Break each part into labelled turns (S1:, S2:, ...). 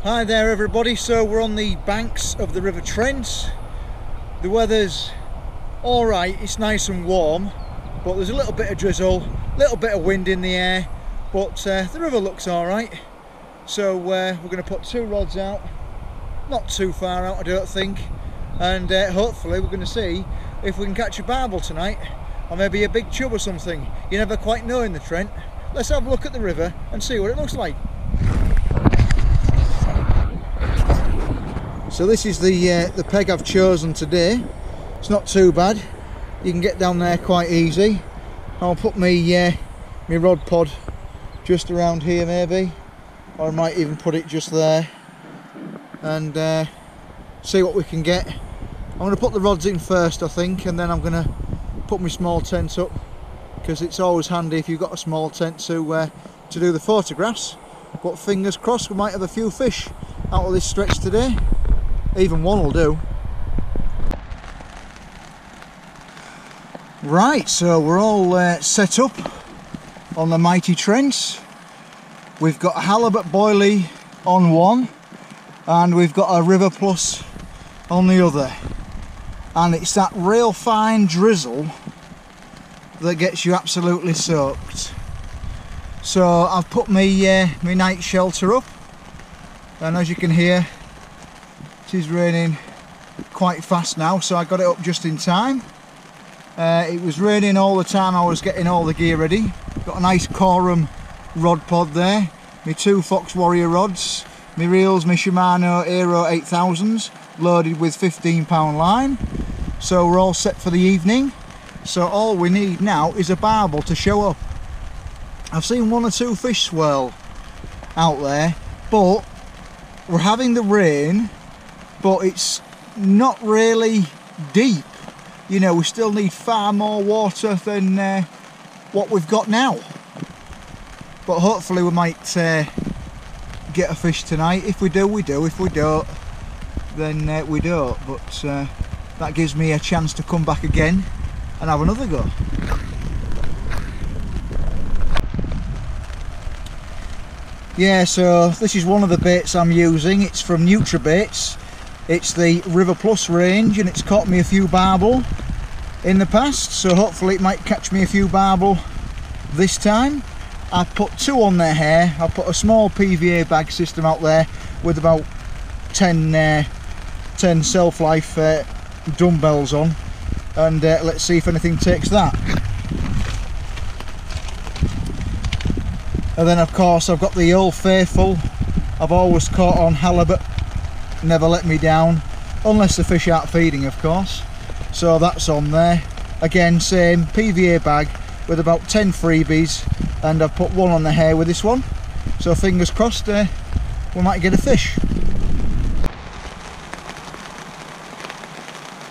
S1: Hi there everybody, so we're on the banks of the River Trent. The weather's alright, it's nice and warm, but there's a little bit of drizzle, a little bit of wind in the air, but the river looks alright. So we're going to put 2 rods out, not too far out I don't think, and hopefully we're going to see if we can catch a barbel tonight, or maybe a big chub or something. You never quite know in the Trent. Let's have a look at the river and see what it looks like. So this is the peg I've chosen today. It's not too bad. You can get down there quite easy. I'll put my rod pod just around here maybe, or I might even put it just there and see what we can get. I'm going to put the rods in first I think, and then I'm going to put my small tent up, because it's always handy if you've got a small tent to do the photographs. But fingers crossed we might have a few fish out of this stretch today. Even one will do. Right, so we're all set up on the mighty Trent. We've got a halibut boilie on one, and we've got a River Plus on the other. And it's that real fine drizzle that gets you absolutely soaked. So I've put my night shelter up, and as you can hear, it is raining quite fast now, so I got it up just in time. It was raining all the time I was getting all the gear ready. Got a nice Corum rod pod there, my 2 Fox Warrior rods, my reels, my Shimano Aero 8000s, loaded with 15-pound line. So we're all set for the evening. So all we need now is a barbel to show up. I've seen 1 or 2 fish swirl out there, but we're having the rain, but it's not really deep. You know, we still need far more water than what we've got now. But hopefully we might get a fish tonight. If we do, we do. If we don't, then we don't. But that gives me a chance to come back again and have another go. Yeah, so this is one of the baits I'm using. It's from NutriBaits. It's the River Plus range, and it's caught me a few barbel in the past, so hopefully it might catch me a few barbel this time. I put 2 on their hair. I put a small PVA bag system out there with about 10 self-life dumbbells on, and let's see if anything takes that. And then of course I've got the Old Faithful. I've always caught on halibut, never let me down, unless the fish aren't feeding of course. So that's on there. Again, same PVA bag with about 10 freebies, and I've put 1 on the hair with this one. So fingers crossed we might get a fish.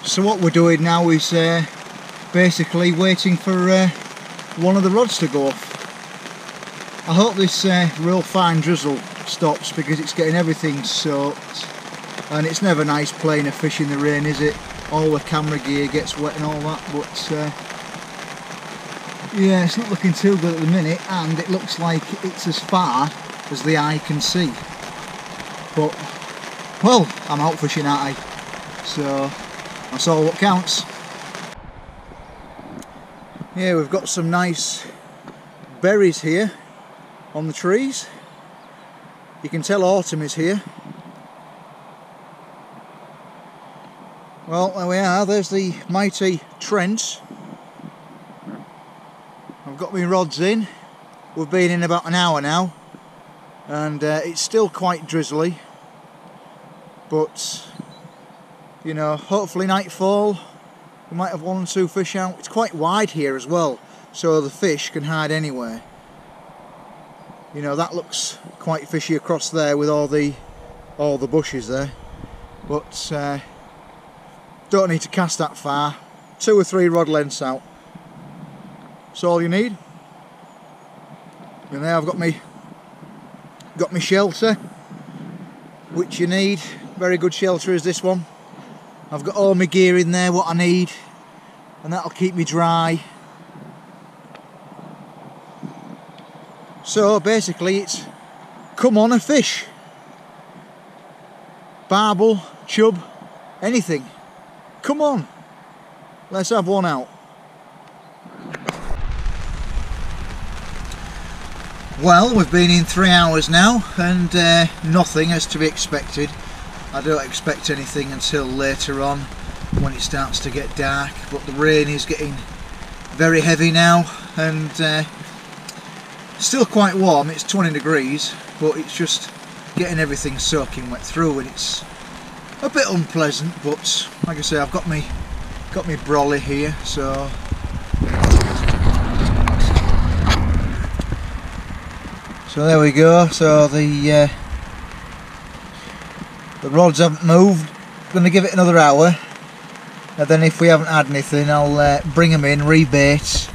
S1: So what we're doing now is basically waiting for one of the rods to go off. I hope this real fine drizzle stops, because it's getting everything soaked, and it's never nice playing a fish in the rain, is it? All the camera gear gets wet and all that, but yeah, it's not looking too good at the minute, and it looks like it's as far as the eye can see. But, well, I'm out fishing, aren't I? So that's all what counts. Yeah, we've got some nice berries here on the trees. You can tell autumn is here. Well, there we are, there's the mighty Trent. I've got my rods in. We've been in about an hour now, and it's still quite drizzly, but you know, hopefully nightfall we might have 1 or 2 fish out. It's quite wide here as well, so the fish can hide anywhere. You know, that looks quite fishy across there with all the bushes there, but don't need to cast that far. 2 or 3 rod lengths out, that's all you need. And there I've got me shelter, which you need. Very good shelter is this one. I've got all my gear in there what I need, and that'll keep me dry. So basically it's come on a fish. barbel, chub, anything. Come on, let's have one out. Well, we've been in 3 hours now and nothing as to be expected. I don't expect anything until later on when it starts to get dark, but the rain is getting very heavy now and still quite warm. It's 20 degrees, but it's just getting everything soaking wet through, and it's a bit unpleasant. But like I say, I've got me brolly here, so there we go. So the rods haven't moved. I'm going to give it another hour, and then if we haven't had anything, I'll bring them in, rebait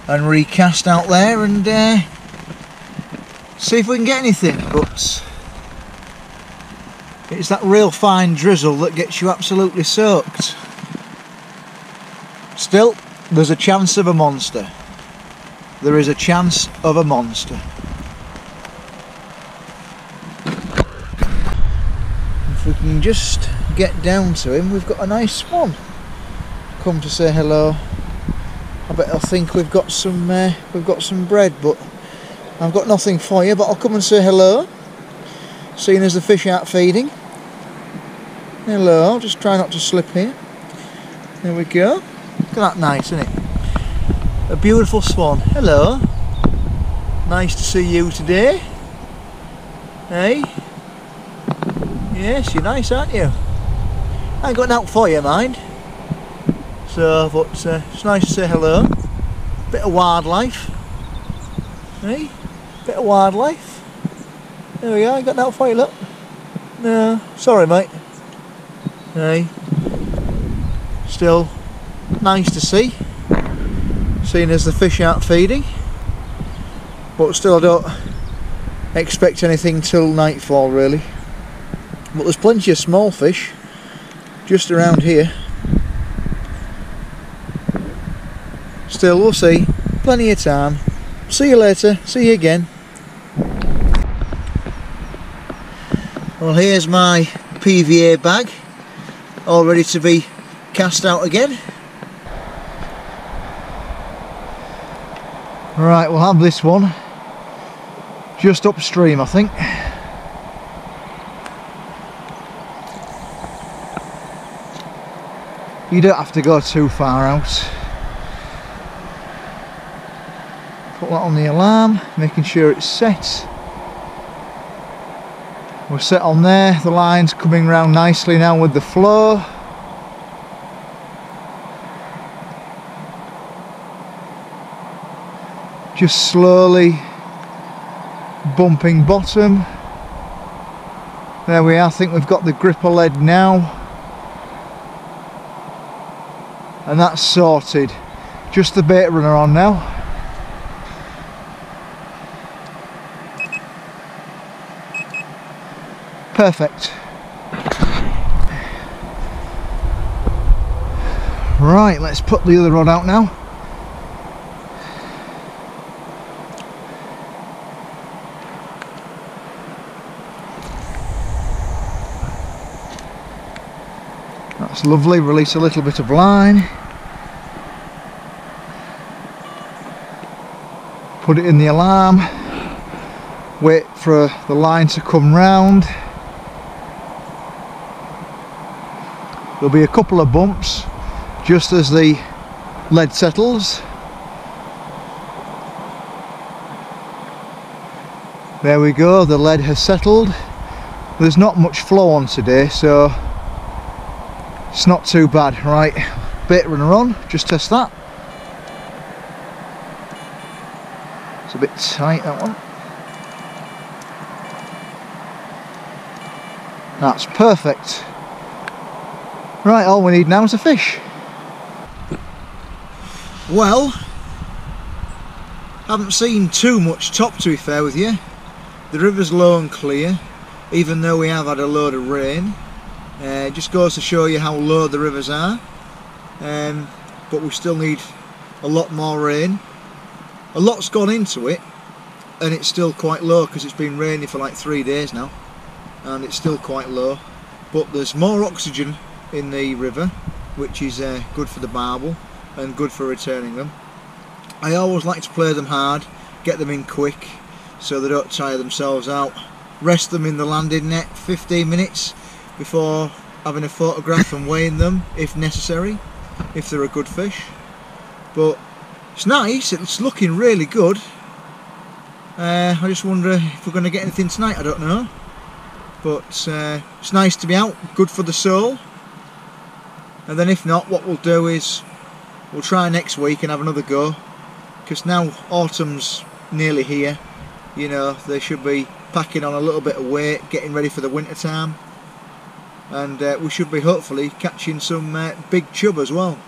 S1: and recast out there and see if we can get anything. But it's that real fine drizzle that gets you absolutely soaked. Still, there's a chance of a monster. There is a chance of a monster. If we can just get down to him, we've got a nice swan. Come to say hello. I think we've got some bread, but I've got nothing for you. But I'll come and say hello, seeing as the fish aren't feeding. Hello, I'll just try not to slip here. There we go. Look at that, nice, isn't it? A beautiful swan. Hello. Nice to see you today. Hey? Yes, you're nice, aren't you? I ain't got nothing for you, mind. So, but it's nice to say hello. Bit of wildlife. Hey? Bit of wildlife. There we go, I got nothing for you, look. No, sorry mate. Hey? Still nice to see, seeing as the fish aren't feeding. But still I don't expect anything till nightfall really. But there's plenty of small fish just around here. Still, we'll see. Plenty of time. See you later. See you again. Well, here's my PVA bag, all ready to be cast out again. Right, we'll have this one just upstream, I think. You don't have to go too far out. Put that on the alarm, making sure it's set. We're set on there, the line's coming round nicely now with the flow. Just slowly bumping bottom. There we are, I think we've got the gripper lead now. And that's sorted. Just the bait runner on now. Perfect. Right, let's put the other rod out now. That's lovely, release a little bit of line. Put it in the alarm. Wait for the line to come round. There'll be a couple of bumps just as the lead settles. There we go, the lead has settled. There's not much flow on today, so it's not too bad. Right, bait runner on, just test that. It's a bit tight, that one. That's perfect. Right, all we need now is a fish. Well, haven't seen too much top, to be fair with you. The river's low and clear, even though we have had a load of rain. It just goes to show you how low the rivers are. But we still need a lot more rain. A lot's gone into it, and it's still quite low because it's been raining for like 3 days now, and it's still quite low. but there's more oxygen in the river, which is good for the barbel and good for returning them. I always like to play them hard, get them in quick so they don't tire themselves out. Rest them in the landing net 15 minutes before having a photograph and weighing them if necessary, if they're a good fish. But it's nice, it's looking really good. I just wonder if we're going to get anything tonight, I don't know. But it's nice to be out, good for the soul. And then if not, what we'll do is we'll try next week and have another go, because now autumn's nearly here. You know, they should be packing on a little bit of weight, getting ready for the winter time, and we should be hopefully catching some big chub as well.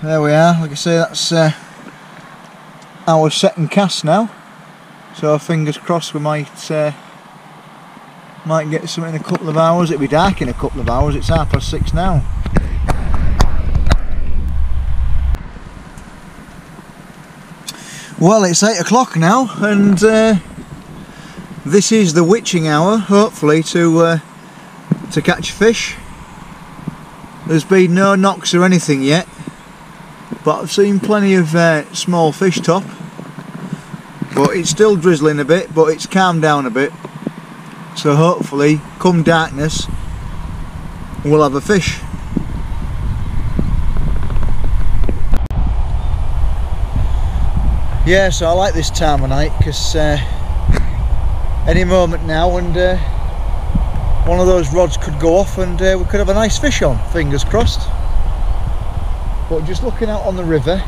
S1: There we are. Like I say, that's our second cast now, so fingers crossed we might get something in a couple of hours. It'll be dark in a couple of hours. It's 6:30 now. Well, it's 8 o'clock now, and this is the witching hour, hopefully, to catch fish. There's been no knocks or anything yet, but I've seen plenty of small fish top. But it's still drizzling a bit, but it's calmed down a bit. So hopefully, come darkness, we'll have a fish. Yeah, so I like this time of night, because any moment now and one of those rods could go off and we could have a nice fish on, fingers crossed. But just looking out on the river,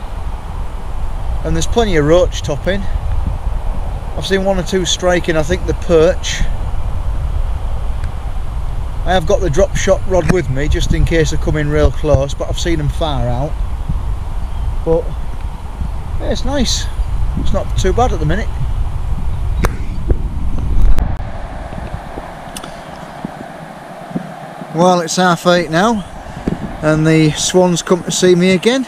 S1: and there's plenty of roach topping. I've seen one or two striking, I think the perch. I have got the drop shot rod with me just in case they come in real close, but I've seen them far out. But yeah, it's nice. It's not too bad at the minute. Well, it's 8:30 now, and the swans come to see me again.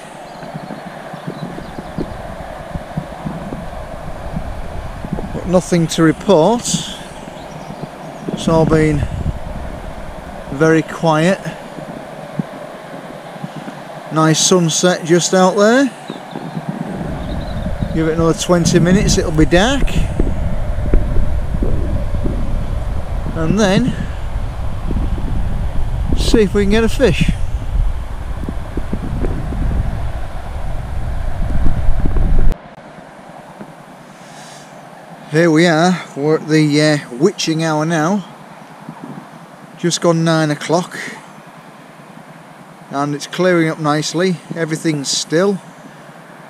S1: But nothing to report. It's all been very quiet. Nice sunset just out there. Give it another 20 minutes, it'll be dark, and then see if we can get a fish. Here we are, we're at the witching hour now, just gone 9 o'clock, and it's clearing up nicely, everything's still.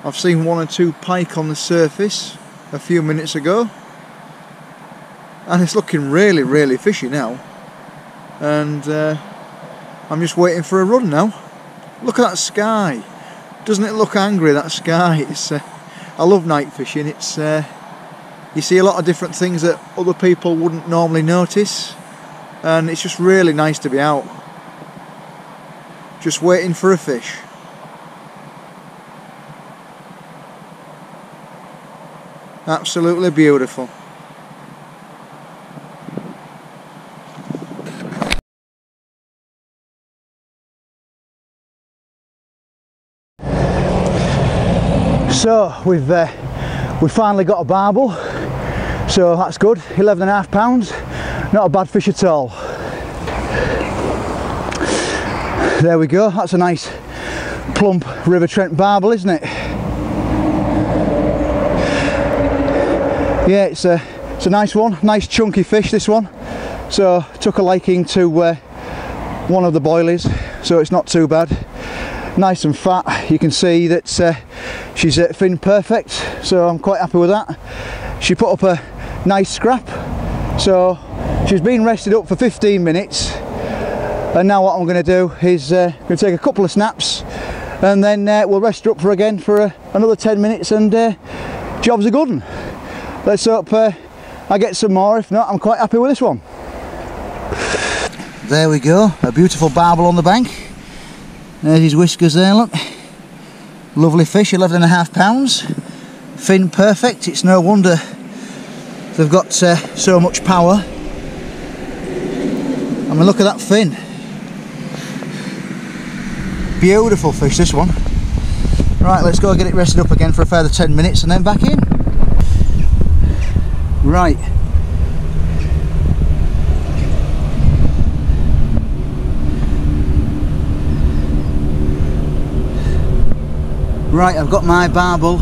S1: I've seen one or two pike on the surface a few minutes ago, and it's looking really, really fishy now, and I'm just waiting for a run now. Look at that sky, doesn't it look angry, that sky? It's I love night fishing. It's you see a lot of different things that other people wouldn't normally notice, and it's just really nice to be out just waiting for a fish. Absolutely beautiful. So we've finally got a barbel, so that's good. 11.5 pounds, not a bad fish at all. There we go. That's a nice plump River Trent barbel, isn't it? Yeah, it's a nice one, nice chunky fish this one. So took a liking to one of the boilies, so it's not too bad. Nice and fat. You can see that she's fin perfect, so I'm quite happy with that. She put up a nice scrap, so she's been rested up for 15 minutes, and now what I'm going to do is going to take a couple of snaps, and then we'll rest her up for another 10 minutes, and job's a good one. Let's hope I get some more. If not, I'm quite happy with this one. There we go, a beautiful barbel on the bank. There's his whiskers there, look. Lovely fish, 11.5 pounds. Fin perfect, it's no wonder They've got so much power. I mean, look at that fin. Beautiful fish, this one. Right, let's go get it rested up again for a further 10 minutes and then back in. Right. Right, I've got my barbel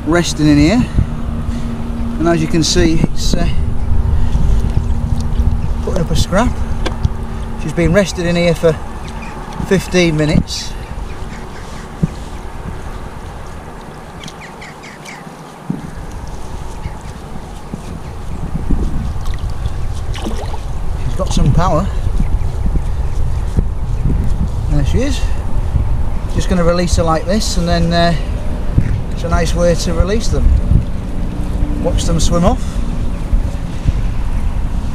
S1: resting in here, and as you can see, it's putting up a scrap. She's been rested in here for 15 minutes. She's got some power. There she is. Just going to release her like this, and then it's a nice way to release them. Watch them swim off.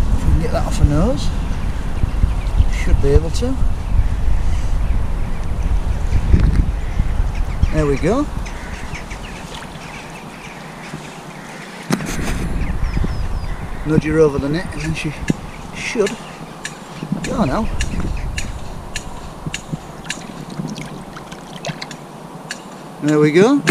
S1: If we can get that off her nose, should be able to. There we go. Nudge her over the net, and then she should go now. There we go.